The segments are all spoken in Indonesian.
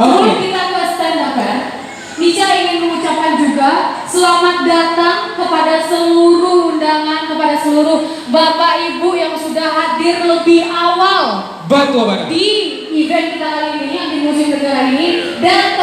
Sebelum kita ke stand up ya, Nica ingin mengucapkan juga selamat datang kepada seluruh undangan, kepada seluruh Bapak Ibu yang sudah hadir lebih awal. Betul banget. Di event kita kali ini, yang di Museum Negara ini. Dan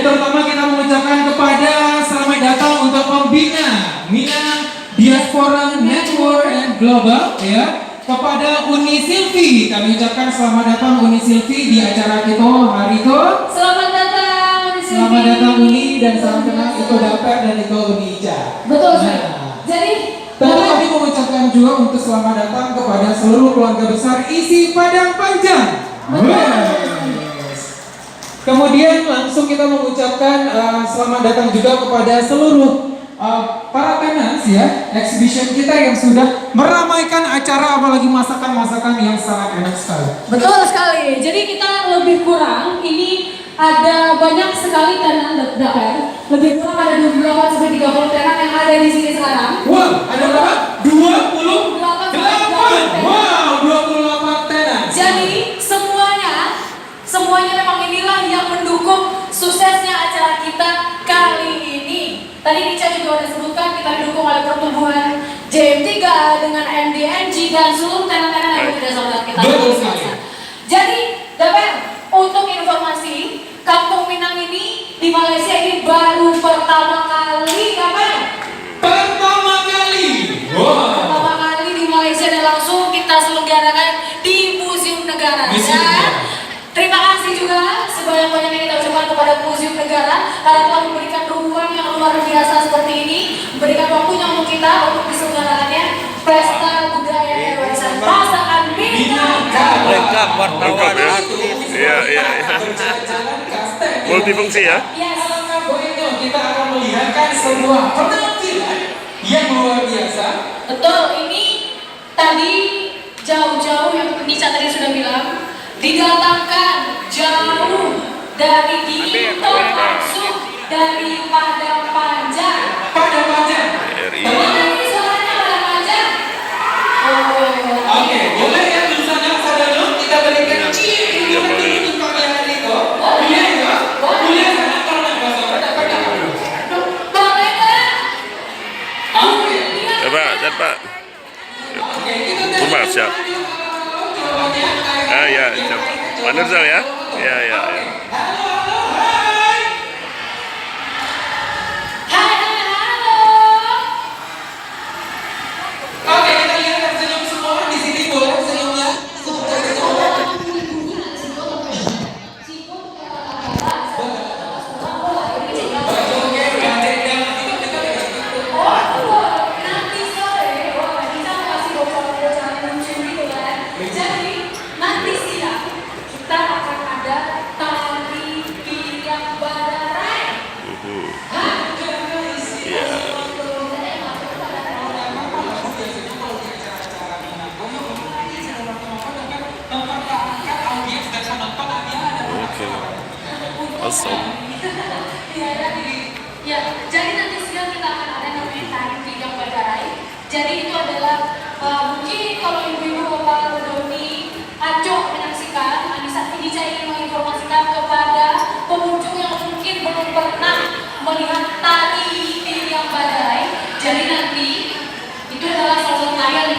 terutama kita mengucapkan kepada selamat datang untuk pembina Minang Diaspora Network and Global ya. Kepada Uni Silvi, kami ucapkan selamat datang Uni Silvi di acara kita hari itu. Selamat datang Uni Silvi. Selamat datang Uni dan salam kenal Iko Daper dan Iko Unija. Betul sekali. Jadi tentu kami mengucapkan juga untuk selamat datang kepada seluruh keluarga besar isi Padang Panjang. Kemudian langsung kita mengucapkan selamat datang juga kepada seluruh para tenants ya, exhibition kita yang sudah meramaikan acara, apalagi masakan-masakan yang sangat enak sekali. Betul sekali. Jadi kita lebih kurang ini ada banyak sekali tenan dapat. Lebih kurang ada 28 sampai 30 tenan yang ada di sini sekarang. Wow, ada berapa? 28. 28. Wow, 28 tenan. Jadi semuanya memang inilah yang mendukung suksesnya acara kita kali ini. Tadi Nica juga udah sebutkan kita didukung oleh pertumbuhan JM3 dengan MDNG dan seluruh tenan-tenan yang bekerja sama kita. Betul sekali. Jadi, dapat untuk informasi, Kampung Minang ini di Malaysia ini baru pertama kali, apa? Pertama kali. Wow. Pertama kali di Malaysia dan langsung kita selenggarakan di Museum Negara. Terima kasih juga sebanyak-banyaknya kita ucapkan kepada Museum Negara karena telah memberikan ruang yang luar biasa seperti ini, memberikan waktunya untuk kita untuk diselenggarakannya pesta budaya dan warisan masakan Minang. Mereka wartawan artis. Iya. Multifungsi ya. Yes. Kita akan melihatkan sebuah penampilan yang luar biasa. Betul, ini tadi jauh-jauh yang Nica tadi sudah bilang didatangkan jauh dari Ginto langsung dari Padang Panjang. Padang Panjang. Mana ini suaranya Padang Panjang? Oh. Oke, boleh ya di sana saudara kita berikan ciri untuk pagi hari itu. Boleh ya? Boleh sana kalau nggak sabar dapat dulu. Boleh nggak? Oke. Coba. Oke, kita Umar siap. Ya, coba. Manuzel ya. Ya. Halo. Oke, kita lihat senyum semua di sini boleh senyumnya. Nanti sore, kita masih bocor-bocoran musim gitu kan. Jadi nanti siang kita akan ada tari biang badarai. Oke. Awesome. Ya, jadi nanti siang kita akan ada namanya tari biang badarai. Jadi itu adalah mungkin kalau ibu